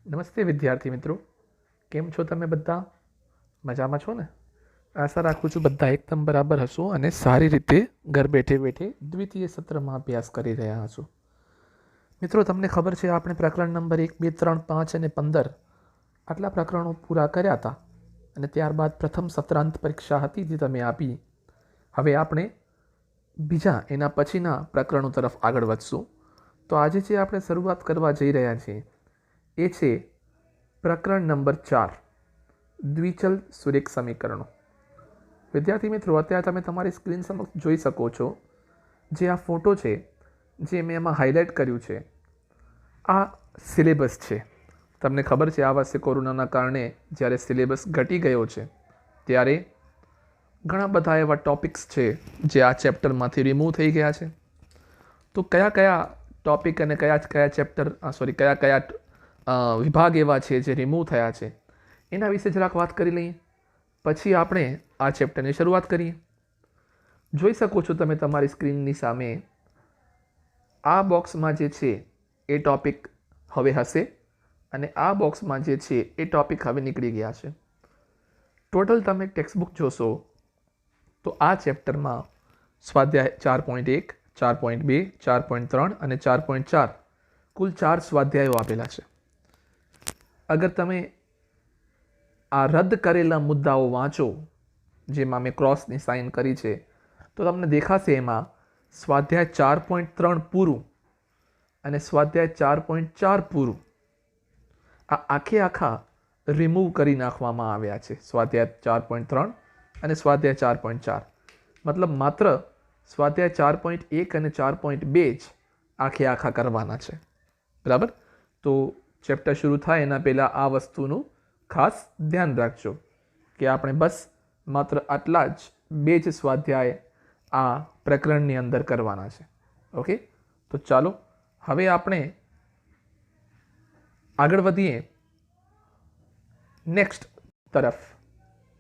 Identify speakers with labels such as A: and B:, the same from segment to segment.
A: નમસ્તે વિદ્યાર્થી મિત્રો, કેમ છો તમે બધા? મજામાં છો ને? આશા રાખું છું બધા એકદમ બરાબર હશો અને સારી રીતે ઘર બેઠે બેઠે દ્વિતીય સત્રમાં અભ્યાસ કરી રહ્યા હશો. મિત્રો, તમને ખબર છે આપણે પ્રકરણ નંબર 1, 2, 3, 5 અને 15 આટલા પ્રકરણો પૂરા કર્યા હતા અને ત્યારબાદ પ્રથમ સત્રાંત પરીક્ષા હતી જે તમે આપી. હવે આપણે બીજા એના પછીના પ્રકરણો તરફ આગળ વધશું. તો આજે જે આપણે શરૂઆત કરવા જઈ રહ્યા છીએ એ છે પ્રકરણ નંબર 4, દ્વિચલ સુરેખ સમીકરણો. વિદ્યાર્થી મિત્રો, અત્યારે તમે તમારી સ્ક્રીન સમક્ષ જોઈ શકો છો જે આ ફોટો છે જે મેં એમાં હાઇલાઇટ કર્યું છે, આ સિલેબસ છે. તમને ખબર છે આ વર્ષે કોરોનાના કારણે જ્યારે સિલેબસ ઘટી ગયો છે ત્યારે ઘણા બધા એવા ટોપિક્સ છે જે આ ચેપ્ટરમાંથી રિમૂવ થઈ ગયા છે. તો કયા કયા ટોપિક અને કયા વિભાગ એવા છે જે રિમૂવ થયા છે એના વિશે જરાક વાત કરી લઈએ, પછી આપણે આ ચેપ્ટરની શરૂઆત કરીએ. જોઈ શકો છો તમે તમારી સ્ક્રીનની સામે આ બોક્સમાં જે છે એ ટોપિક હવે હશે અને આ બોક્સમાં જે છે એ ટોપિક હવે નીકળી ગયા છે. ટોટલ તમે ટેક્સ્ટબુક જોશો તો આ ચેપ્ટરમાં સ્વાધ્યાય 4.1, 4.2, 4.3 અને 4.4 કુલ 4 સ્વાધ્યાયો આપેલા છે. અગર તમે આ રદ કરેલા મુદ્દાઓ વાંચો, જેમાં મેં ક્રોસની સાઇન કરી છે, તો તમને દેખાશે એમાં સ્વાધ્યાય 4.3 પૂરું અને સ્વાધ્યાય 4.4 પૂરું આ આખા રિમૂવ કરી નાખવામાં આવ્યા છે. સ્વાધ્યાય 4.3 અને સ્વાધ્યાય 4.4 મતલબ માત્ર સ્વાધ્યાય 4.1 અને 4.2 જ આખા કરવાના છે. બરાબર? તો ચેપ્ટર શરૂ થાય એના પહેલાં આ વસ્તુનું ખાસ ધ્યાન રાખજો કે આપણે બસ માત્ર આટલા જ 2 જ સ્વાધ્યાય આ પ્રકરણની અંદર કરવાના છે. ઓકે, તો ચાલો હવે આપણે આગળ વધીએ નેક્સ્ટ તરફ.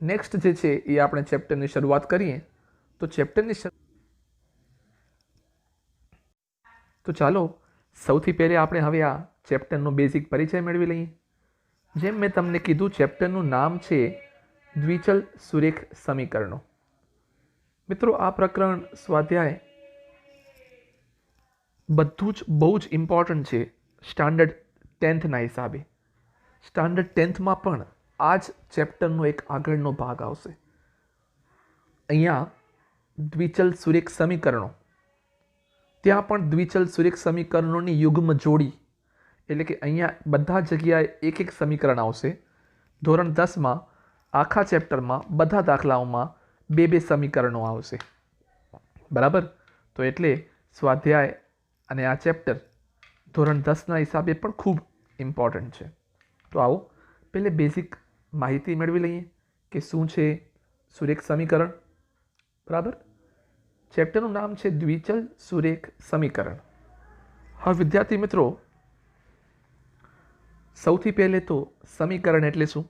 A: નેક્સ્ટ જે છે એ આપણે ચેપ્ટરની શરૂઆત કરીએ. તો ચાલો સૌથી પહેલે આપણે હવે આ ચેપ્ટરનો બેઝિક પરિચય મેળવી લઈએ. જેમ મેં તમને કીધું, ચેપ્ટરનું નામ છે દ્વિચલ સુરેખ સમીકરણો. મિત્રો, આ પ્રકરણ સ્વાધ્યાય બધું જ બહુ જ ઇમ્પોર્ટન્ટ છે સ્ટાન્ડર્ડ 10થના હિસાબે. સ્ટાન્ડર્ડ 10થમાં પણ આ જ ચેપ્ટરનો એક આગળનો ભાગ આવશે. અહીંયા દ્વિચલ સુરેખ સમીકરણો, ત્યાં પણ દ્વિચલ સુરેખ સમીકરણોની યુગ્મ જોડી, એટલે કે અહીંયા બધા જગ્યાએ એક સમીકરણ આવશે. ધોરણ 10માં આખા ચેપ્ટરમાં બધા દાખલાઓમાં 2 સમીકરણો આવશે. બરાબર? તો એટલે સ્વાધ્યાય અને આ ચેપ્ટર ધોરણ 10ના હિસાબે પણ ખૂબ ઇમ્પોર્ટન્ટ છે. તો આવો પહેલે બેઝિક માહિતી મેળવી લઈએ કે શું છે સુરેખ સમીકરણ. બરાબર? ચેપ્ટરનું નામ છે દ્વિચલ સુરેખ સમીકરણ. હવે વિદ્યાર્થી મિત્રો, સૌથી પહેલે તો સમીકરણ એટલે શું?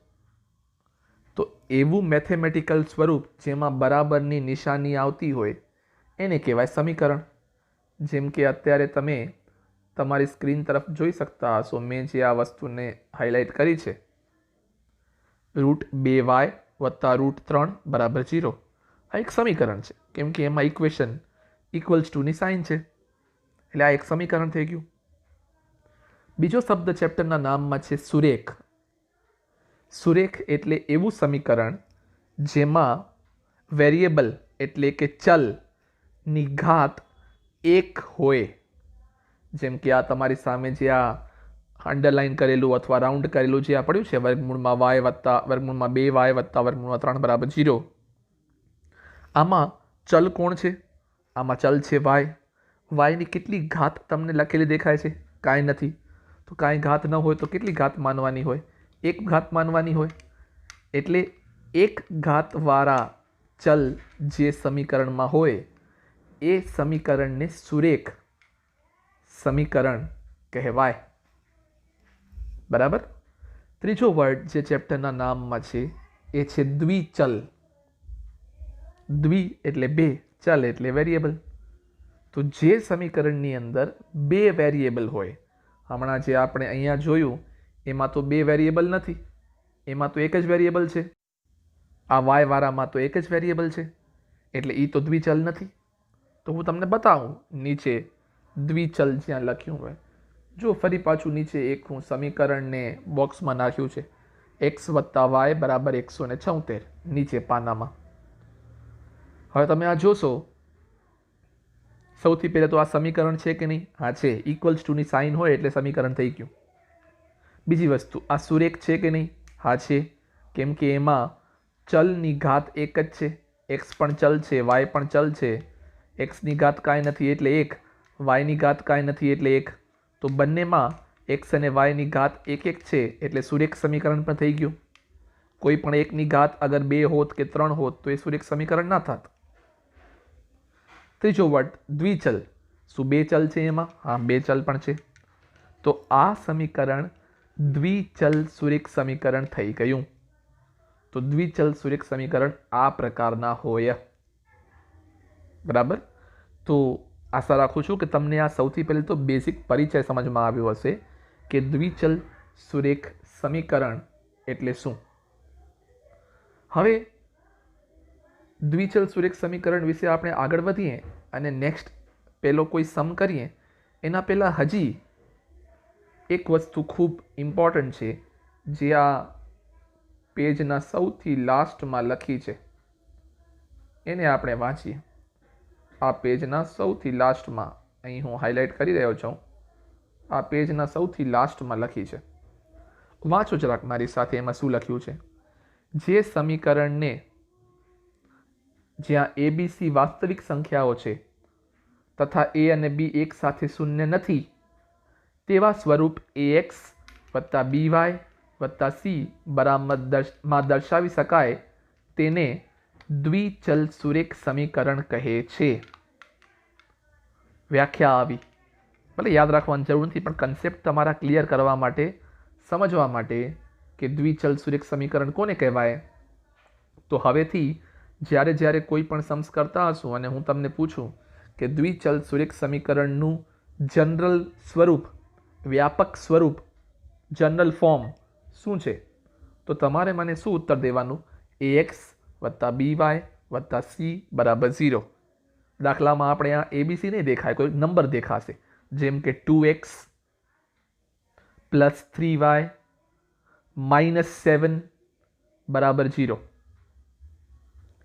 A: તો એવું મેથેમેટિકલ સ્વરૂપ જેમાં બરાબરની નિશાની આવતી હોય એને કહેવાય સમીકરણ. જેમ કે અત્યારે તમે તમારી સ્ક્રીન તરફ જોઈ શકતા હશો, મેં જે આ વસ્તુને હાઇલાઇટ કરી છે, √2y + √3 = 0. આ એક સમીકરણ છે કેમ કે એમાં ઇક્વેશન =ની સાઇન છે, એટલે આ એક સમીકરણ થઈ ગયું. બીજો શબ્દ ચેપ્ટરના નામમાં છે સુરેખ. સુરેખ એટલે એવું સમીકરણ જેમાં વેરિયેબલ એટલે કે ચલની ઘાત 1 હોય. જેમ કે આ તમારી સામે જે આ અંડરલાઇન કરેલું અથવા રાઉન્ડ કરેલું જે આ પડ્યું છે, √y + √2y + √3 = 0. આમાં ચલ કોણ છે? આમાં ચલ છે y. yની કેટલી ઘાત તમને લખેલી દેખાય છે? કાંઈ નથી. તો કાંઈ ઘાત ન હોય તો કેટલી ઘાત માનવાની હોય? 1 ઘાત માનવાની હોય. એટલે 1 ઘાતવાળા ચલ જે સમીકરણમાં હોય એ સમીકરણને સુરેખ સમીકરણ કહેવાય. બરાબર? ત્રીજો વર્ડ જે ચેપ્ટરના નામમાં છે એ છે દ્વિચલ. દ્વિ એટલે 2, ચલ એટલે વેરિયેબલ. તો જે સમીકરણની અંદર 2 વેરિયેબલ હોય, હમણાં જે આપણે અહીંયા જોયું એમાં તો બે વેરિયેબલ નથી, એમાં તો એક જ વેરિયેબલ છે. આ વાય વાળામાં તો એક જ વેરિયેબલ છે, એટલે એ તો દ્વિચલ નથી. તો હું તમને બતાવું નીચે દ્વિચલ જ્યાં લખ્યું હોય. જો ફરી પાછું નીચે એક હું સમીકરણને બોક્સમાં નાખ્યું છે, x વત્તા વાય બરાબર 176 નીચે પાનામાં. હવે તમે આ જોશો, સૌથી પહેલાં તો આ સમીકરણ છે કે નહીં? હા છે. ઇક્વલ્સ ટુની સાઇન હોય એટલે સમીકરણ થઈ ગયું. બીજી વસ્તુ, આ સુરેખ છે કે નહીં? હા છે, કેમ કે એમાં ચલની ઘાત એક જ છે. એક્સ પણ ચલ છે, વાય પણ ચલ છે. એક્સની ઘાત કાંઈ નથી એટલે 1, વાયની ઘાત કાંઈ નથી એટલે 1. તો બંનેમાં એક્સ અને વાયની ઘાત એક એક છે એટલે સુરેખ સમીકરણ પણ થઈ ગયું. કોઈ પણ એકની ઘાત અગર 2 હોત કે 3 હોત તો એ સુરેખ સમીકરણ ના થાત. ત્રીજો વર્ડ દ્વિચલ. શું બે ચલ છે એમાં? હા, બે ચલ પણ છે. તો આ સમીકરણ દ્વિચલ સુરેખ સમીકરણ થઈ ગયું. તો દ્વિચલ સુરેખ સમીકરણ આ પ્રકારના હોય. બરાબર. તો આશા રાખું છું કે તમને આ સૌથી પહેલાં તો બેઝિક પરિચય સમજમાં આવ્યો હશે કે દ્વિચલ સુરેખ સમીકરણ એટલે શું. હવે દ્વિચલ સુરેખ સમીકરણ વિશે આપણે આગળ વધીએ અને નેક્સ્ટ પેલો કોઈ સમ કરીએ એના પહેલાં હજી એક વસ્તુ ખૂબ ઇમ્પોર્ટન્ટ છે જે આ પેજના સૌથી લાસ્ટમાં લખી છે, એને આપણે વાંચીએ. આ પેજના સૌથી લાસ્ટમાં, અહીં હું હાઇલાઇટ કરી રહ્યો છું, આ પેજના સૌથી લાસ્ટમાં લખી છે. વાંચો જરાક મારી સાથે એમાં શું લખ્યું છે. જે સમીકરણને જ્યાં ABC વાસ્તવિક સંખ્યાઓ છે તથા A અને B એક સાથે શૂન્ય નથી તેવા સ્વરૂપ AX વત્તા BY વત્તા C બરાબરમાં દર્શાવી શકાય તેને દ્વિચલ સુરેખ સમીકરણ કહે છે. વ્યાખ્યા આવી. ભલે યાદ રાખવાની જરૂર નથી, પણ કન્સેપ્ટ તમારા ક્લિયર કરવા માટે, સમજવા માટે કે દ્વિચલ સુરેખ સમીકરણ કોને કહેવાય. તો હવેથી જ્યારે જ્યારે કોઈ પણ સમ્સ કરતા હશું અને હું તમને પૂછું કે દ્વિચલ સુરેખ સમીકરણનું જનરલ સ્વરૂપ, વ્યાપક સ્વરૂપ, જનરલ ફોર્મ શું છે, તો તમારે મને શું ઉત્તર દેવાનું? AX વત્તા BY વત્તા C બરાબર 0. દાખલામાં આપણે આ ABC નહીં દેખાય, કોઈ નંબર દેખાશે, જેમ કે 2x પ્લસ 3y માઇનસ 7 બરાબર 0.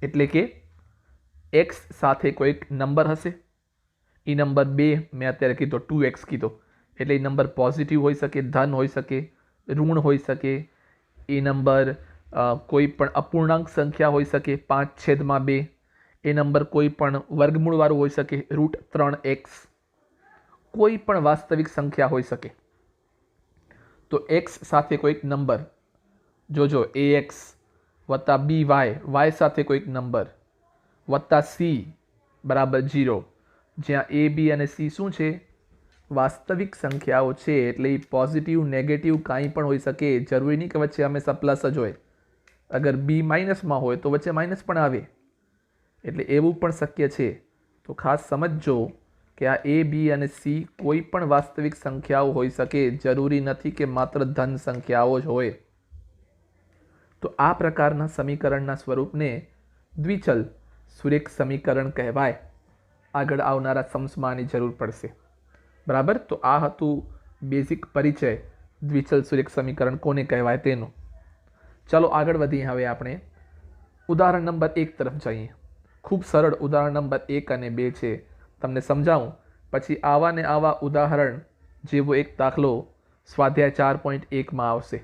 A: એટલે કે x સાથે કોઈક નંબર હશે. એ નંબર 2 મેં અત્યારે કીધો, 2x કીધો, એટલે એ નંબર પોઝિટિવ હોઈ શકે, ધન હોઈ શકે, ઋણ હોઈ શકે. એ નંબર કોઈ પણ અપૂર્ણાંક સંખ્યા હોઈ શકે, 5/2. એ નંબર કોઈ પણ વર્ગમૂળવાળું હોઈ શકે, √3x. કોઈ પણ વાસ્તવિક સંખ્યા હોઈ શકે. તો x સાથે કોઈક નંબર, જોજો AX વત્તા BY, y સાથે કોઈક નંબર વત્તા C બરાબર 0, જ્યાં A, B અને C શું છે? વાસ્તવિક સંખ્યાઓ છે. એટલે એ પોઝિટિવ, નેગેટિવ કાંઈ પણ હોઈ શકે. જરૂરી નહીં કે વચ્ચે હંમેશા પ્લસ જ હોય. અગર B માઇનસમાં હોય તો વચ્ચે માઇનસ પણ આવે, એટલે એવું પણ શક્ય છે. તો ખાસ સમજજો કે આ A, B અને C કોઈ પણ વાસ્તવિક સંખ્યાઓ હોઈ શકે. જરૂરી નથી કે માત્ર ધન સંખ્યાઓ જ હોય. તો આ પ્રકારના સમીકરણના સ્વરૂપને દ્વિચલ સુરેખ સમીકરણ કહેવાય. આગળ આવનારા સમ્સમાં આની જરૂર પડશે. બરાબર. તો આ હતું બેઝિક પરિચય દ્વિચલ સુરેખ સમીકરણ કોને કહેવાય તેનું. ચાલો આગળ વધીએ. હવે આપણે ઉદાહરણ નંબર 1 તરફ જઈએ. ખૂબ સરળ ઉદાહરણ નંબર 1 અને 2 છે. તમને સમજાવું, પછી આવા ને આવા ઉદાહરણ જેવો એક દાખલો સ્વાધ્યાય 4.1માં આવશે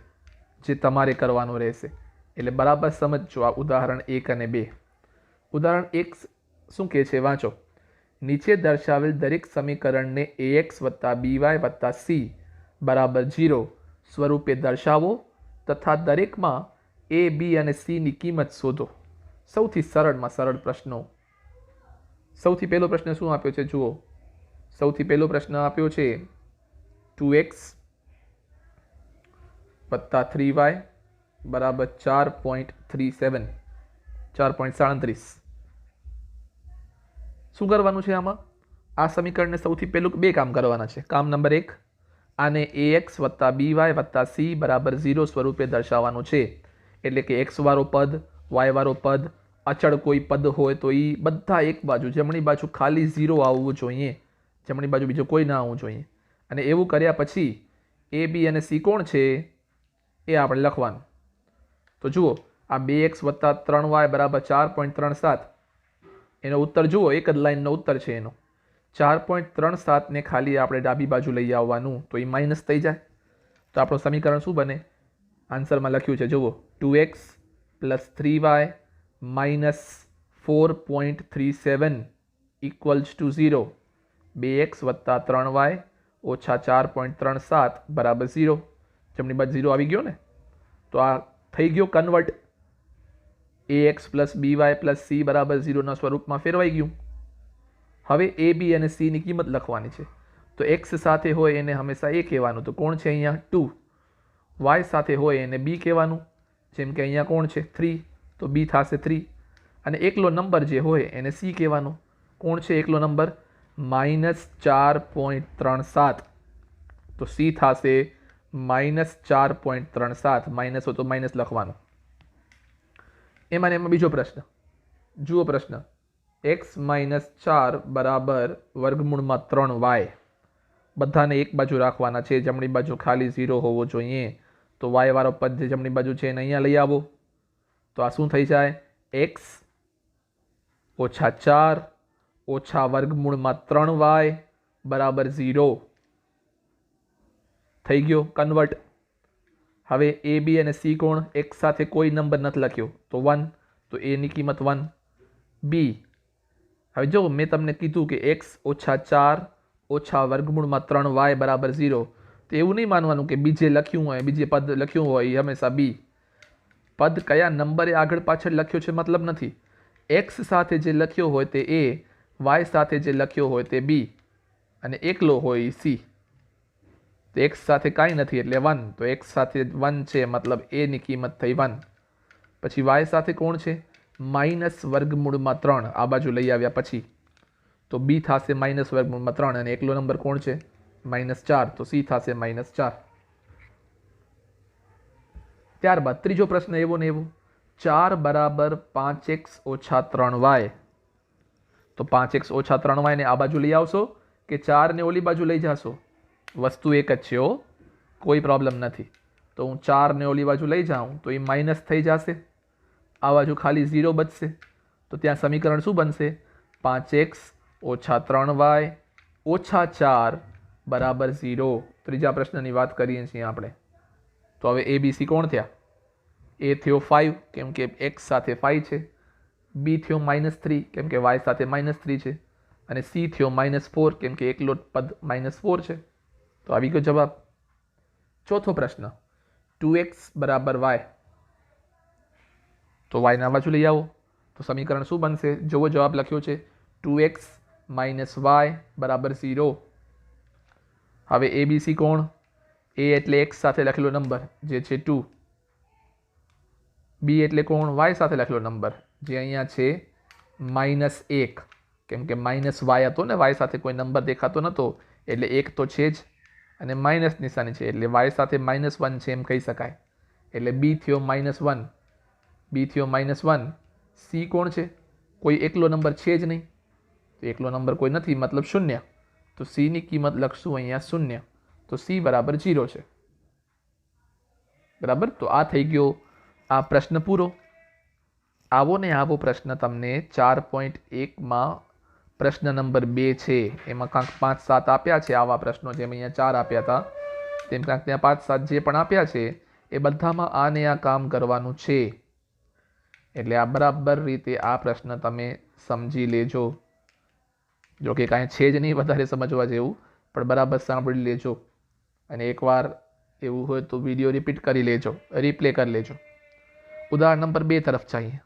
A: જે તમારે કરવાનો રહેશે. એટલે બરાબર સમજજો આ ઉદાહરણ 1 અને 2. ઉદાહરણ 1 શું કહે છે? વાંચો. નીચે દર્શાવેલ દરેક સમીકરણને AX વત્તા BY વત્તા C બરાબર 0 સ્વરૂપે દર્શાવો તથા દરેકમાં A, B અને C ની કિંમત શોધો. સૌથી સરળમાં સરળ પ્રશ્નો. સૌથી પહેલો પ્રશ્ન શું આપ્યો છે? જુઓ, સૌથી પહેલો પ્રશ્ન આપ્યો છે 2x વત્તા 3y બરાબર 4.37, 4.37. શું કરવાનું છે આમાં? આ સમીકરણને સૌથી પહેલું બે કામ કરવાના છે. કામ નંબર 1, આને ax વત્તા by વત્તા c બરાબર 0 સ્વરૂપે દર્શાવવાનું છે. એટલે કે x વાળો પદ, y વાળો પદ, અચળ કોઈ પદ હોય તો એ બધા એક બાજુ, જમણી બાજુ ખાલી 0 આવવું જોઈએ, જમણી બાજુ બીજો કોઈ ના આવવું જોઈએ. અને એવું કર્યા પછી a b અને c કોણ છે એ આપણે લખવાનું. તો જુઓ, આ 2x વત્તા 3y બરાબર 4.37, એનો ઉત્તર જુઓ, એક જ લાઈનનો ઉત્તર છે એનો. 4.37 ને ખાલી આપણે ડાબી બાજુ લઈ આવવાનું, તો એ માઇનસ થઈ જાય. તો આપણું સમીકરણ શું બને? આન્સરમાં લખ્યું છે જુઓ, 2x plus 3y minus 4.37 equals to 0. 2x વત્તા 3y ઓછા 4.37 બરાબર 0. જમણી બાજુ 0 આવી ગયો ને, તો આ થઈ ગયો convert. ax plus by plus c બરાબર 0ના સ્વરૂપમાં ફેરવાઈ ગયું. હવે a b અને c ની કિંમત લખવાની છે. તો x સાથે હોય એને હંમેશા a કહેવાનું, તો કોણ છે અહીંયા 2. y સાથે હોય એને b કહેવાનું, જેમ કે અહીંયા કોણ છે 3, તો b થશે 3. અને એકલો નંબર જે હોય એને c કહેવાનો. કોણ છે એકલો નંબર? -4.37, તો c થશે -4.37. માઇનસ હોય તો માઇનસ લખવાનું. એમાં બીજો પ્રશ્ન જુઓ. પ્રશ્ન x માઇનસ 4 બરાબર વર્ગમૂળમાં 3y. બધાને એક બાજુ રાખવાના છે, જમણી બાજુ ખાલી 0 હોવો જોઈએ. તો y વાળો પદ જે જમણી બાજુ છે એને અહીંયા લઈ આવો, તો આ શું થઈ જાય? x ઓછા 4 ઓછા વર્ગમૂળમાં 3y બરાબર 0 થઈ ગયો કન્વર્ટ. હવે a b અને c કોણ? x સાથે કોઈ નંબર નથી લખ્યો તો 1, તો a ની કિંમત 1. b, હવે જો મેં તમને કીધું કે x ઓછા 4 ઓછા વર્ગમૂળમાં 3y બરાબર 0, તો એવું નહીં માનવાનું કે બીજે લખ્યું હોય, બીજે પદ લખ્યું હોય એ હંમેશા b. પદ કયા નંબરે આગળ પાછળ લખ્યો છે મતલબ નથી. x સાથે જે લખ્યો હોય તે a, y સાથે જે લખ્યો હોય તે b, અને એકલો હોય c. તો x સાથે કાંઈ નથી એટલે 1, તો x સાથે 1 છે મતલબ a ની કિંમત થઈ 1. પછી y સાથે કોણ છે? માઇનસ વર્ગમૂળમાં 3, આ બાજુ લઈ આવ્યા પછી, તો b થશે માઇનસ વર્ગમૂળમાં 3, અને એકલો નંબર કોણ છે? -4, તો c થશે -4. ત્યારબાદ ત્રીજો પ્રશ્ન એવો ને એવો, 4 બરાબર 5x ઓછા 3y. તો 5x ઓછા 3y ને આ બાજુ લઈ આવશો કે 4 ને ઓલી બાજુ લઈ જશો? વસ્તુ એક જ છે હો, કોઈ પ્રોબ્લેમ નથી. તો હું 4 ને ઓલી બાજુ લઈ જાઉં તો એ માઇનસ થઈ જશે, આ બાજુ ખાલી 0 બચશે. તો ત્યાં સમીકરણ શું બનશે? 5x ઓછા 3y ઓછા 4 બરાબર 0. ત્રીજા પ્રશ્નની વાત કરીએ છીએ આપણે. તો હવે a b c કોણ થયા? a થયો 5 કેમ કે x સાથે 5 છે, b થયો -3 કેમ કે y સાથે -3 છે, અને c થયો -4 કેમ કે એકલો પદ -4 છે. તો આવી ગયો જવાબ. ચોથો પ્રશ્ન, 2x બરાબર y. તો y ના બાજુ લઈ આવો, તો સમીકરણ શું બનશે? જોવો જવાબ લખ્યો છે 2x માઇનસ y બરાબર 0. હવે a b c કોણ? a એટલે x સાથે લખેલો નંબર જે છે 2, b એટલે કોણ? y સાથે લખેલો નંબર જે અહીંયા છે -1, કેમ કે માઇનસ y હતો ને, y સાથે કોઈ નંબર દેખાતો નહોતો એટલે 1 તો છે જ, અને માઇનસ નિશાની છે એટલે y સાથે -1 છે એમ કહી શકાય. એટલે b થયો -1, b થયો -1. c કોણ છે? કોઈ એકલો નંબર છે જ નહીં, તો એકલો નંબર કોઈ નથી મતલબ 0, તો c ની કિંમત લખશું અહીંયા 0, તો c બરાબર 0 છે. બરાબર. તો આ થઈ ગયો આ પ્રશ્ન પૂરો. આવો ને આવો પ્રશ્ન તમને 4.1માં પ્રશ્ન નંબર 2 છે એમાં કાંક 5-7 આપ્યા છે આવા પ્રશ્નો, જેમ અહીંયા 4 આપ્યા હતા તેમ કાંક ત્યાં 5-7 જે પણ આપ્યા છે એ બધામાં આ ને આ કામ કરવાનું છે. એટલે આ બરાબર રીતે આ પ્રશ્ન તમે સમજી લેજો. જો કે કાંઈ છે જ નહીં વધારે સમજવા જેવું, પણ બરાબર સાંભળી લેજો, અને એકવાર એવું હોય તો વિડીયો રિપીટ કરી લેજો, રિપ્લે કરી લેજો. ઉદાહરણ નંબર 2 તરફ જઈએ.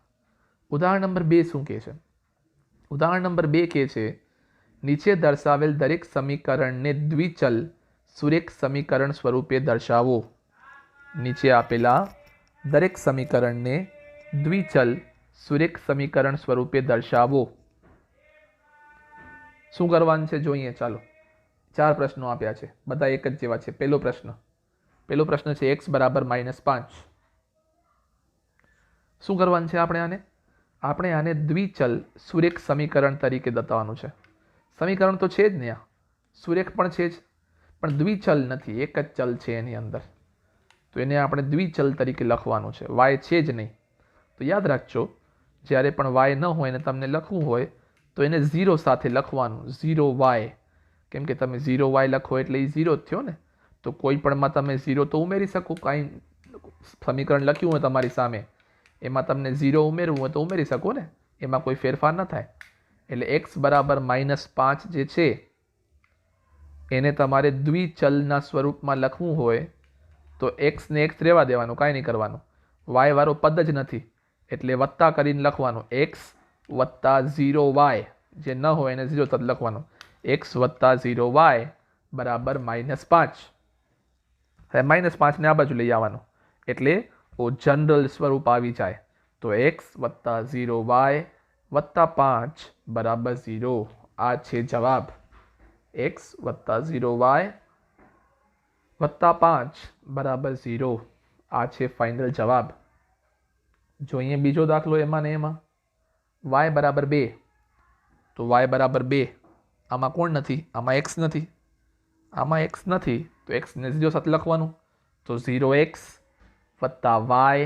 A: ઉદાહરણ નંબર 2 શું કહે છે? ઉદાહરણ નંબર 2 કહે છે, નીચે દર્શાવેલ દરેક સમીકરણને દ્વિચલ સુરેખ સમીકરણ સ્વરૂપે દર્શાવો. નીચે આપેલા દરેક સમીકરણને દ્વિચલ સુરેખ સમીકરણ સ્વરૂપે દર્શાવો. શું કરવાનું છે જોઈએ ચાલો. ચાર પ્રશ્નો આપ્યા છે, બધા એક જ જેવા છે. પહેલો પ્રશ્ન છે x બરાબર -5. શું કરવાનું છે આપણે આને દ્વિચલ સુરેખ સમીકરણ તરીકે બતાવવાનું છે. સમીકરણ તો છે જ ને, આ સુરેખ પણ છે જ, પણ દ્વિચલ નથી, એક જ ચલ છે એની અંદર. તો એને આપણે દ્વિચલ તરીકે લખવાનું છે. y છે જ નહીં. તો યાદ રાખજો, જ્યારે પણ y ન હોય ને તમને લખવું હોય તો એને 0 સાથે લખવાનું, 0y. કેમ કે તમે 0y લખો એટલે એ 0 જ થયો ને. તો કોઈ પણમાં તમે 0 તો ઉમેરી શકો. કાંઈ સમીકરણ લખ્યું હોય તમારી સામે, એમાં તમને 0 ઉમેરવું હોય તો ઉમેરી શકો ને, એમાં કોઈ ફેરફાર ન થાય. એટલે x બરાબર -5 જે છે એને તમારે દ્વિચલના સ્વરૂપમાં લખવું હોય તો x ને x રહેવા દેવાનું, કાંઈ નહીં કરવાનું. y વાળો પદ જ નથી એટલે વત્તા કરીને લખવાનું, x વત્તા 0y. જે ન હોય એને 0 તદ લખવાનું, x વત્તા 0y બરાબર -5. હવે -5 ને આ બાજુ લઈ આવવાનું એટલે જનરલ સ્વરૂપ આવી જાય. તો x વત્તા 0y વત્તા 5 બરાબર 0. આ છે જવાબ. x વત્તા 0y વત્તા 5 બરાબર 0. આ છે ફાઇનલ જવાબ. જો અહીંયા બીજો દાખલો એમાં ને એમાં y બરાબર 2. તો y બરાબર 2, આમાં કોણ નથી? આમાં x નથી. આમાં x નથી તો x ને 0 સાથે લખવાનું. તો 0x વત્તા y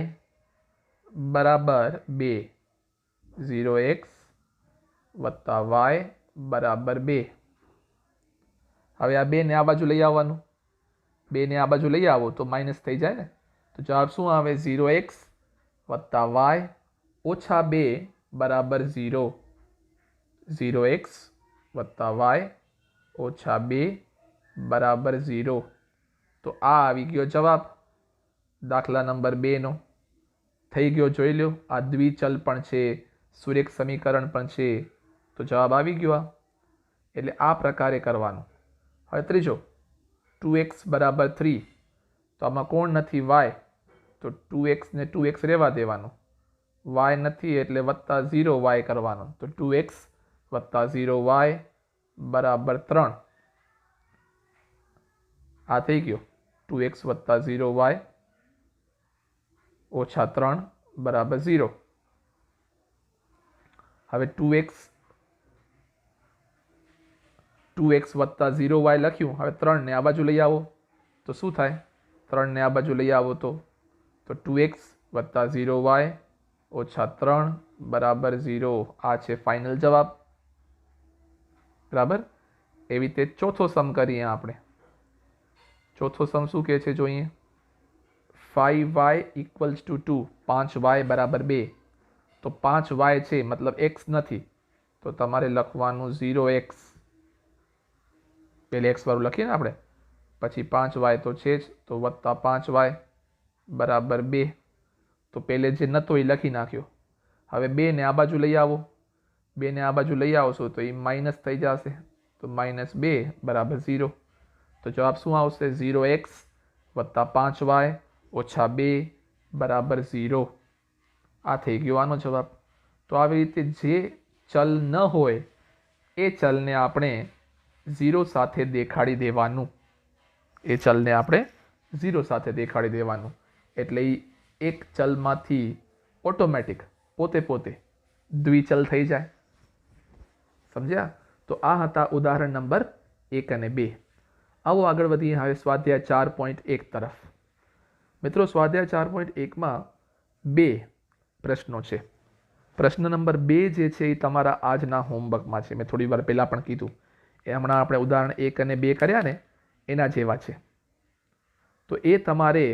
A: બરાબર 2. 0x વત્તા y બરાબર 2. હવે આ 2 ને આ બાજુ લઈ આવવાનું. 2 ને આ બાજુ લઈ આવો તો માઇનસ થઈ જાય ને. તો જવાબ શું આવે? 0x વત્તા y ઓછા 2 બરાબર 0. 0x વત્તા y ઓછા 2 બરાબર 0. તો આ આવી ગયો જવાબ દાખલા નંબર 2નો. થઈ ગયો, જોઈ લો. આ દ્વિચલ પણ છે, સુરેખ સમીકરણ પણ છે. તો જવાબ આવી ગયો આ. એટલે આ પ્રકારે કરવાનું. હવે ત્રીજો 2x બરાબર 3. તો આમાં કોણ નથી? y. તો 2x ને 2x રહેવા દેવાનું. y નથી એટલે વત્તા 0y કરવાનું. તો 2x વત્તા 0y બરાબર 3. આ થઈ ગયો 2x વત્તા 0y ઓછા 3 બરાબર 0. હવે 2x વત્તા 0y લખ્યું. હવે 3 ને આ બાજુ લઈ આવો તો શું થાય? 3 ને આ બાજુ લઈ આવો તો 2x વત્તા 0y ઓછા 3 બરાબર 0. આ છે ફાઇનલ જવાબ. બરાબર. એવી રીતે ચોથો સમ કરીએ આપણે. ચોથો સમ શું કહે છે જોઈએ? 5y equals to 2. 5y બરાબર 2. તો 5y છે મતલબ x નથી, તો તમારે લખવાનું 0x. પહેલે x વાળું લખીએ ને આપણે, પછી 5y તો છે જ, તો વત્તા 5y બરાબર 2. તો પહેલે જે નહોતો એ લખી નાખ્યો. હવે 2 ને આ બાજુ લઈ આવો. 2 ને આ બાજુ લઈ આવશો તો એ માઇનસ થઈ જશે. તો -2 બરાબર 0. તો જવાબ શું આવશે? 0x વત્તા 5y ઓછા 2 બરાબર 0. આ થઈ ગયો આનો જવાબ. તો આવી રીતે જે ચલ ન હોય એ ચલને આપણે 0 સાથે દેખાડી દેવાનું. એ ચલને આપણે 0 સાથે દેખાડી દેવાનું. એટલે એ એક ચલમાંથી ઓટોમેટિક પોતે દ્વિચલ થઈ જાય. સમજ્યા? તો આ હતા ઉદાહરણ નંબર 1 અને 2. આવો આગળ વધીએ હવે સ્વાધ્યાય 4.1 તરફ. મિત્રો, સ્વાધ્યાય 4.1માં 2 પ્રશ્નો છે. પ્રશ્ન નંબર 2 જે છે એ તમારા આજના હોમવર્કમાં છે. મેં થોડી વાર પહેલાં પણ કીધું, એ હમણાં આપણે ઉદાહરણ 1 અને 2 કર્યા ને એના જેવા છે. તો એ તમારે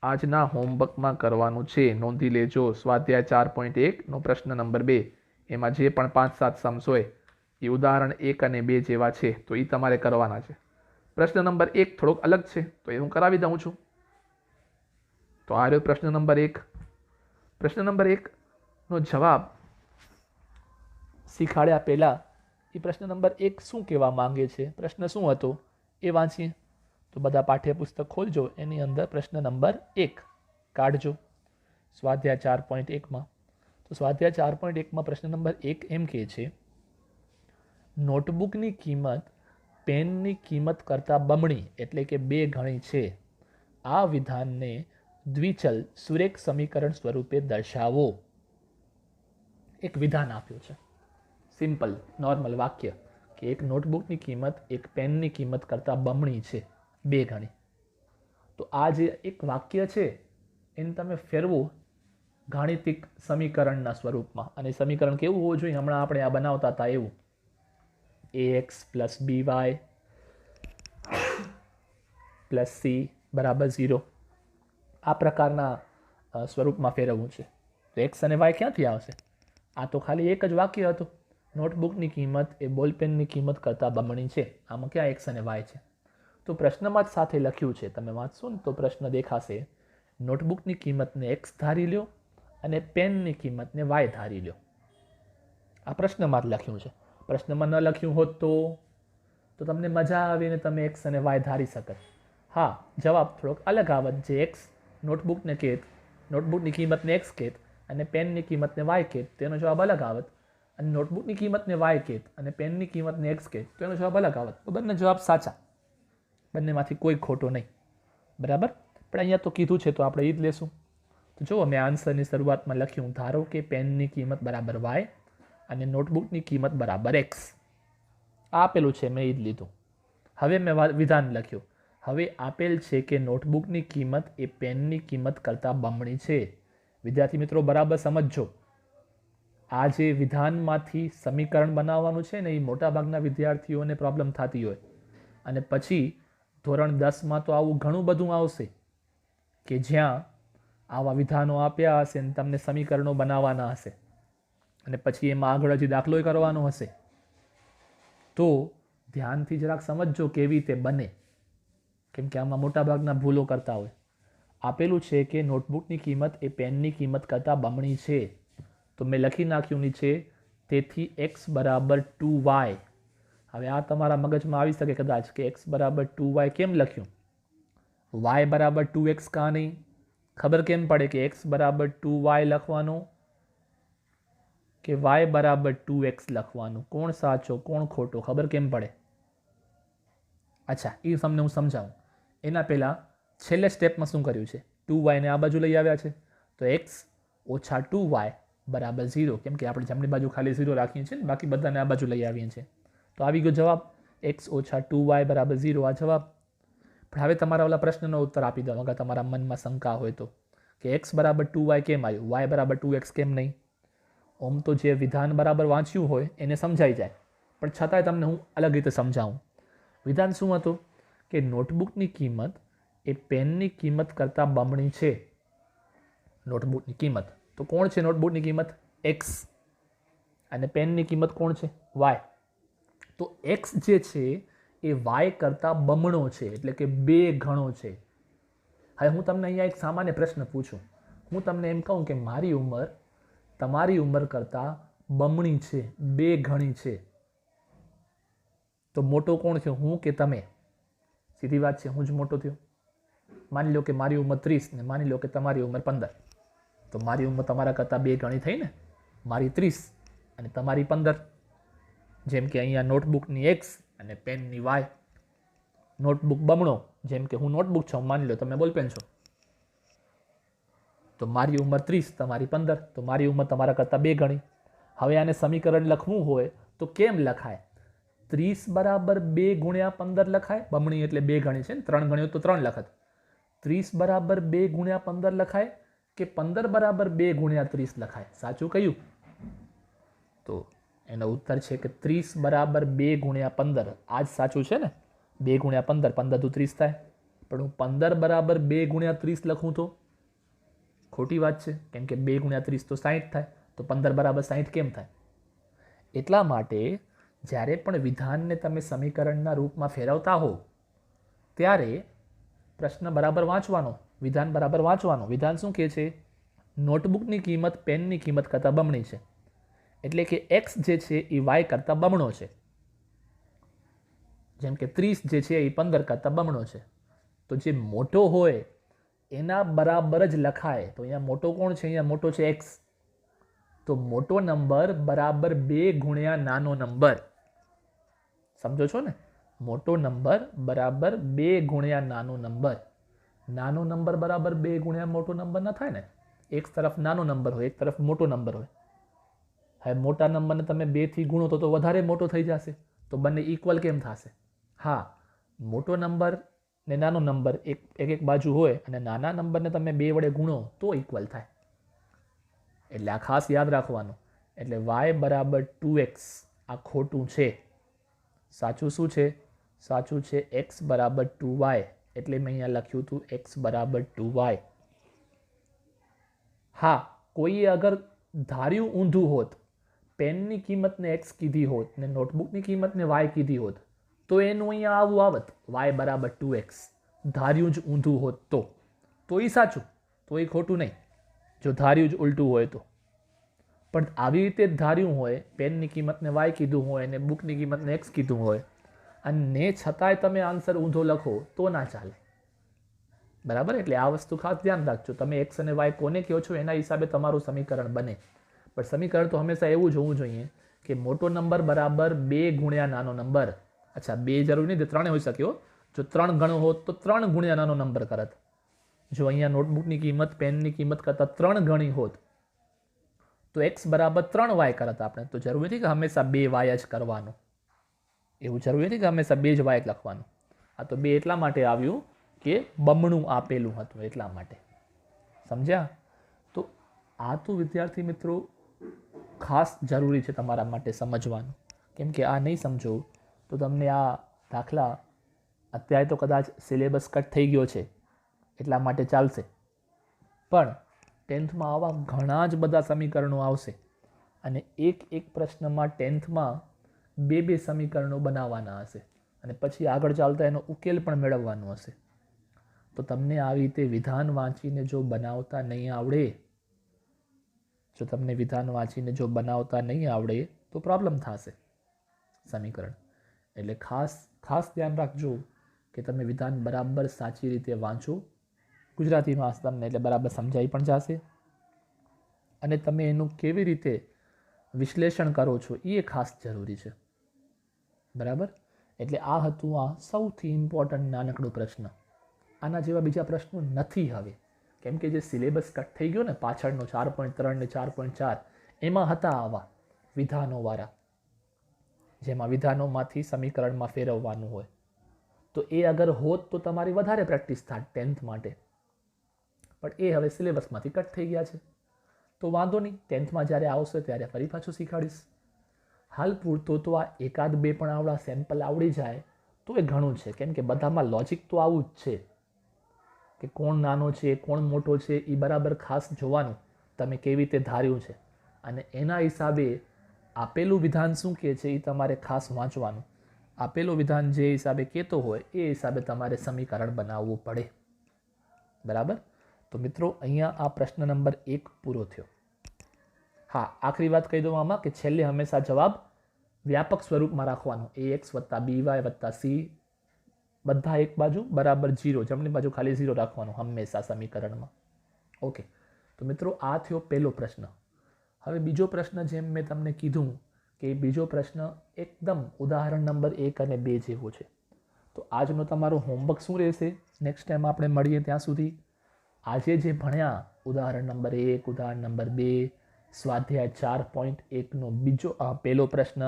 A: આજના હોમવર્કમાં કરવાનું છે. નોંધી લેજો. સ્વાધ્યાય 4.1 નો પ્રશ્ન નંબર 2, એમાં જે પણ 5-7 સમ્સ હોય એ ઉદાહરણ 1 અને 2 જેવા છે, તો એ તમારે કરવાના છે. પ્રશ્ન નંબર 1 થોડોક અલગ છે, તો એ હું કરાવી દઉં છું. તો આ રહ્યો પ્રશ્ન નંબર 1. પ્રશ્ન નંબર 1 નો જવાબ શીખાડ્યા પહેલા એ પ્રશ્ન નંબર 1 શું કહેવા માંગે છે, પ્રશ્ન શું હતો એ વાંચીએ. તો બધા પાઠ્યપુસ્તક ખોલજો, એની અંદર પ્રશ્ન નંબર 1 કાઢજો સ્વાધ્યાય 4.1માં. તો સ્વાધ્યાય 4.1માં પ્રશ્ન નંબર 1 એમ કહે છે, નોટબુકની કિંમત પેનની કિંમત કરતાં બમણી એટલે કે 2 ગણી છે, આ વિધાનને દ્વિચલ સુરેખ સમીકરણ સ્વરૂપે દર્શાવો. એક વિધાન આપ્યું છે, સિમ્પલ નોર્મલ વાક્ય કે એક નોટબુકની કિંમત એક પેનની કિંમત કરતાં બમણી છે, 2 ગણી. તો આ જે એક વાક્ય છે એને તમે ફેરવો ગાણિતિક સમીકરણના સ્વરૂપમાં, અને સમીકરણ કેવું હોવું જોઈએ? હમણાં આપણે આ બનાવતા હતા એવું, ax plus by plus c બરાબર 0, આ પ્રકારના સ્વરૂપમાં ફેરવવું છે. તો x અને y ક્યાંથી આવશે? આ તો ખાલી એક જ વાક્ય હતું, નોટબુકની કિંમત એ બોલપેનની કિંમત કરતાં બમણી છે. આમાં ક્યાં x અને y છે? તો પ્રશ્નમાં જ સાથે લખ્યું છે, તમે વાંચશો ને તો પ્રશ્ન દેખાશે, નોટબુકની કિંમતને x ધારી લ્યો અને પેનની કિંમતને y ધારી લ્યો. આ પ્રશ્નમાં જ લખ્યું છે. પ્રશ્નમાં ન લખ્યું હોત તો તમને મજા આવીને તમે x અને y ધારી શકત. હા, જવાબ થોડોક અલગ આવત, જે x નોટબુકને કહેત, નોટબુકની કિંમતને x કહેત અને પેનની કિંમતને y કહેત, તેનો જવાબ અલગ આવત. અને નોટબુકની કિંમતને y કહેત અને પેનની કિંમતને x કહેત, તો એનો જવાબ અલગ આવત. તો બંને જવાબ સાચા, બંનેમાંથી કોઈ ખોટો નહીં. બરાબર? પણ અહીંયા તો કીધું છે તો આપણે એ જ લેશું. તો જુઓ, મેં આન્સરની શરૂઆતમાં લખ્યું, ધારો કે પેનની કિંમત બરાબર y અને નોટબુકની કિંમત બરાબર x. આપેલું છે, મેં એ જ લીધું. હવે મેં વિધાન લખ્યું, હવે આપેલ છે કે નોટબુકની કિંમત એ પેનની કિંમત કરતાં બમણી છે. વિદ્યાર્થી મિત્રો બરાબર સમજજો, આ જે વિધાનમાંથી સમીકરણ બનાવવાનું છે ને, એ મોટાભાગના વિદ્યાર્થીઓને પ્રોબ્લેમ થતી હોય. અને પછી ધોરણ 10માં તો આવું ઘણું બધું આવશે કે જ્યાં આવા વિધાનો આપ્યા હશે અને તમને સમીકરણો બનાવવાના હશે અને પછી એમાં આગળ હજી દાખલોય કરવાનો હશે. તો ધ્યાનથી જરાક સમજજો કેવી રીતે બને, કેમ કે આમાં મોટાભાગના ભૂલો કરતા હોય. આપેલું છે કે નોટબુકની કિંમત એ પેનની કિંમત કરતાં બમણી છે, તો મેં લખી નાખ્યું નીચે, તેથી x બરાબર 2y. હવે આ તમારા મગજમાં આવી શકે કદાચ કે x બરાબર 2y કેમ લખ્યું, y બરાબર 2x કાં નહીં? ખબર કેમ પડે કે x બરાબર 2y લખવાનું કે y બરાબર 2x લખવાનું? કોણ સાચો કોણ ખોટો ખબર કેમ પડે? અચ્છા, એ તમને હું સમજાવું. એના પહેલાં છેલ્લે સ્ટેપમાં શું કર્યું છે, 2y ને આ બાજુ લઈ આવ્યા છે, તો x ઓછા 2y બરાબર 0, કેમ કે આપણે જમણી બાજુ ખાલી 0 રાખીએ છીએ ને, બાકી બધાને આ બાજુ લઈ આવીએ છીએ. તો આવી ગયો જવાબ, x ઓછા 2y બરાબર 0 આ જવાબ. પણ હવે તમારા ઓલા પ્રશ્નનો ઉત્તર આપી દો, અગર તમારા મનમાં શંકા હોય તો, કે x બરાબર 2y કેમ આવ્યું, y બરાબર 2x કેમ નહીં? ઓમ તો જે વિધાન બરાબર વાંચ્યું હોય એને સમજાઈ જાય, પણ છતાંય તમને હું અલગ રીતે સમજાવું. વિધાન શું હતું કે નોટબુકની કિંમત એ પેનની કિંમત કરતાં બમણી છે. નોટબુકની કિંમત તો કોણ છે? નોટબુકની કિંમત x અને પેનની કિંમત કોણ છે? y. તો x જે છે એ y કરતાં બમણો છે, એટલે કે 2 ગણો છે. હવે હું તમને અહીંયા એક સામાન્ય પ્રશ્ન પૂછું, હું તમને એમ કહું કે મારી ઉંમર તમારી ઉંમર કરતાં બમણી છે, 2 ગણી છે, તો મોટો કોણ થયો, હું કે તમે? સીધી વાત છે, હું જ મોટો થયો. માની લો કે મારી ઉંમર 30 ને માની લો કે તમારી ઉંમર 15, તો મારી ઉંમર તમારા કરતાં 2 ગણી થઈ ને, મારી 30 અને તમારી 15. જેમ કે અહીંયા નોટબુકની x અને પેનની y. નોટબુક બમણો, જેમ કે હું નોટબુક છું, માની લો તમે બોલપેન છો, તો મારી ઉંમર 30 તમારી 15, તો મારી ઉંમર તમારા કરતાં 2 ગણી. હવે આને સમીકરણ લખવું હોય તો કેમ લખાય? 30 બરાબર 2 ગુણ્યા 15 લખાય, બમણી એટલે 2 ગણી છે ને, 3 ગણી તો 3 લખત. 30 બરાબર 2 ગુણ્યા 15 લખાય કે 15 બરાબર 2 ગુણ્યા 30 લખાય? સાચું કયું? તો એનો ઉત્તર છે કે 30 બરાબર 2 ગુણ્યા 15. આ જ સાચું છે ને, 2 ગુણ્યા 15, 15 તો 30 થાય. પણ હું 15 બરાબર 2 ગુણ્યા 30 લખું તો ખોટી વાત છે, કેમ કે 2 ગુણ્યા 30 તો 60 થાય, તો 15 બરાબર 60 કેમ થાય? એટલા માટે જ્યારે પણ વિધાનને તમે સમીકરણના રૂપમાં ફેરવતા હો ત્યારે પ્રશ્ન બરાબર વાંચવાનો, વિધાન બરાબર વાંચવાનો. વિધાન શું કહે છે? નોટબુકની કિંમત પેનની કિંમત કરતાં બમણી છે, એટલે કે x જે છે એ y કરતાં બમણો છે. જેમ કે 30 જે છે એ 15 કરતાં બમણો છે. તો જે મોટો હોય એના બરાબર જ લખાય. તો અહીંયા મોટો કોણ છે? અહીંયા મોટો છે x. તો મોટો નંબર બરાબર 2 ગુણ્યા નાનો નંબર. સમજો છો ને? મોટો નંબર બરાબર 2 ગુણ્યા નાનો નંબર. નાનો નંબર બરાબર 2 ગુણ્યા મોટો નંબર ના થાય ને. એક તરફ નાનો નંબર હોય, એક તરફ મોટો નંબર હોય. હવે મોટા નંબરને તમે 2 થી ગુણો તો વધારે મોટો થઈ જશે. તો બંને ઇક્વલ કેમ થશે? હા, મોટો નંબર ને નાનો નંબર એક બાજુ હોય અને નાના નંબરને તમે 2 વડે ગુણો તો ઇક્વલ થાય. એટલે આ ખાસ યાદ રાખવાનું. એટલે y બરાબર 2x આ ખોટું છે. સાચું શું છે? સાચું છે x બરાબર 2y. એટલે મેં અહીંયા લખ્યું હતું x બરાબર 2y. હા, કોઈએ અગર ધાર્યું ઊંધું હોત, પેનની કિંમતને x કીધી હોત ને નોટબુકની કિંમતને y કીધી હોત, તો એનું અહીંયા આવું આવત y બરાબર 2x. ધાર્યું જ ઊંધું હોત તો એ સાચું, તો એ ખોટું નહીં. જો ધાર્યું જ ઉલટું હોય તો. પણ આવી રીતે જ ધાર્યું હોય, પેનની કિંમતને y કીધું હોય અને બુકની કિંમતને x કીધું હોય અને છતાંય તમે આન્સર ઊંધો લખો તો ના ચાલે. બરાબર? એટલે આ વસ્તુ ખાસ ધ્યાન રાખજો. તમે x અને y કોને કહો છો એના હિસાબે તમારું સમીકરણ બને. પણ સમીકરણ તો હંમેશા એવું જોવું જોઈએ કે મોટો નંબર બરાબર 2 ગુણ્યા નાનો નંબર. અચ્છા, 2 જરૂરી નહીં, 3 હોઈ શક્યો. જો 3 ગણો હોત તો 3 ગુણ્યા નાનો નંબર કરત. જો અહીંયા નોટબુકની કિંમત પેનની કિંમત કરતાં 3 ગણી હોત તો x બરાબર 3y કરત આપણે. તો જરૂરી નથી કે હંમેશા 2y જ કરવાનું. એવું જરૂરી નથી કે હંમેશા 2 જ y લખવાનું. આ તો 2 એટલા માટે આવ્યું કે બમણું આપેલું હતું એટલા માટે. સમજ્યા? તો આ તો વિદ્યાર્થી મિત્રો ખાસ જરૂરી છે તમારા માટે સમજવાનું. કેમ કે આ નહીં સમજો તો તમને આ દાખલા અત્યારે તો કદાચ સિલેબસ કટ થઈ ગયો છે એટલા માટે ચાલશે. પણ 10થમાં આવા ઘણા જ બધા સમીકરણો આવશે અને એક પ્રશ્નમાં 10થમાં 2 સમીકરણો બનાવવાના હશે અને પછી આગળ ચાલતા એનો ઉકેલ પણ મેળવવાનો હશે. તો તમને આવી રીતે વિધાન વાંચીને જો બનાવતા નહીં આવડે તો પ્રોબ્લેમ થશે સમીકરણ. એટલે ખાસ ધ્યાન રાખજો કે તમે વિધાન બરાબર સાચી રીતે વાંચો. ગુજરાતીમાં તમને એટલે બરાબર સમજાઈ પણ જશે અને તમે એનું કેવી રીતે વિશ્લેષણ કરો છો એ ખાસ જરૂરી છે. બરાબર? એટલે આ હતું આ સૌથી ઇમ્પોર્ટન્ટ નાનકડો પ્રશ્ન. આના જેવા બીજા પ્રશ્નો નથી હવે. કેમ કે જે સિલેબસ કટ થઈ ગયો ને પાછળનો 4.3 ને 4.4 એમાં હતા આવા વિધાનોવાળા, જેમાં વિધાનોમાંથી સમીકરણમાં ફેરવવાનું હોય. તો એ અગર હોત તો તમારી વધારે પ્રેક્ટિસ થાત 10th માટે. પણ એ હવે સિલેબસમાંથી કટ થઈ ગયા છે. તો વાંધો નહીં, 10thમાં જ્યારે આવશે ત્યારે ફરી પાછું શીખવાડીશ. હાલ પૂરતો તો આ 1-2 પણ આવડા સેમ્પલ આવડી જાય તો એ ઘણું છે. કેમ કે બધામાં લોજિક તો આવું જ છે કે કોણ નાનો છે કોણ મોટો છે એ બરાબર ખાસ જોવાનું તમે કેવી રીતે ધાર્યું છે અને એના હિસાબે આપેલું વિધાન શું કહે છે એ તમારે ખાસ વાંચવાનું. આપેલું વિધાન જે હિસાબે કહેતો હોય એ હિસાબે તમારે સમીકરણ બનાવવું પડે. બરાબર? તો મિત્રો અહીંયા આ પ્રશ્ન નંબર 1 પૂરો થયો. હા, આખરી વાત કહી દઉં આમાં કે છેલ્લે હંમેશા જવાબ વ્યાપક સ્વરૂપમાં રાખવાનો. ax + by + c બધા એક બાજુ બરાબર 0, જમણી બાજુ ખાલી 0 રાખવાનું હંમેશા સમીકરણમાં. ઓકે, તો મિત્રો આ થયો પહેલો પ્રશ્ન. હવે બીજો પ્રશ્ન જેમ મેં તમને કીધું કે બીજો પ્રશ્ન એકદમ ઉદાહરણ નંબર 1 અને 2 જેવો છે. તો આજનો તમારો હોમવર્ક શું રહેશે? નેક્સ્ટ ટાઈમ આપણે મળીએ ત્યાં સુધી આજે જે ભણ્યા ઉદાહરણ નંબર 1, ઉદાહરણ નંબર 2, સ્વાધ્યાય 4.1નો બીજો પહેલો પ્રશ્ન,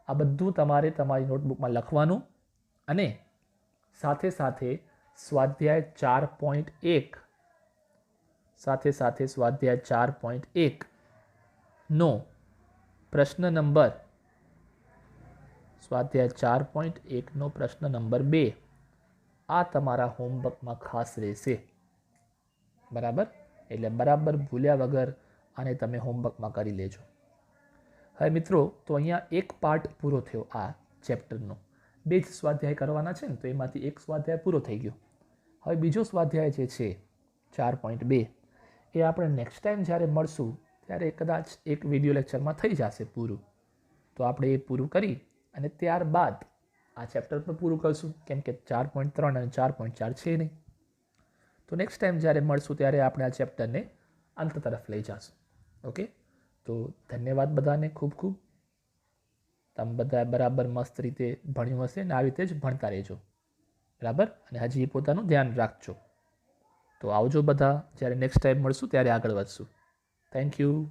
A: આ બધું તમારે તમારી નોટબુકમાં લખવાનું અને સાથે સાથે સ્વાધ્યાય 4.1 નો પ્રશ્ન નંબર સ્વાધ્યાય 4.1નો પ્રશ્ન નંબર 2 આ તમારા હોમવર્કમાં ખાસ રહેશે. બરાબર? એટલે બરાબર ભૂલ્યા વગર આને તમે હોમવર્કમાં કરી લેજો. હવે મિત્રો તો અહીંયા એક પાર્ટ પૂરો થયો આ ચેપ્ટરનો. 2 જ સ્વાધ્યાય કરવાના છે ને તો એમાંથી એક સ્વાધ્યાય પૂરો થઈ ગયો. હવે બીજો સ્વાધ્યાય જે છે 4.2 એ આપણે નેક્સ્ટ ટાઈમ જ્યારે મળશું ત્યારે કદાચ એક વિડીયો લેક્ચરમાં થઈ જશે પૂરું. તો આપણે એ પૂરું કરી અને ત્યારબાદ આ ચેપ્ટર પણ પૂરું કરશું. કેમ કે 4.3 અને 4.4 છે નહીં. તો નેક્સ્ટ ટાઈમ જ્યારે મળશું ત્યારે આપણે આ ચેપ્ટરને અંત તરફ લઈ જશું. ઓકે, તો ધન્યવાદ બધાને ખૂબ ખૂબ. તમે બધા બરાબર મસ્ત રીતે ભણ્યું હશે ને આવી રીતે જ ભણતા રહેજો, બરાબર. અને હજી પોતાનું ધ્યાન રાખજો. તો આવજો બધા, જ્યારે નેક્સ્ટ ટાઈમ મળશું ત્યારે આગળ વધશું. Thank you.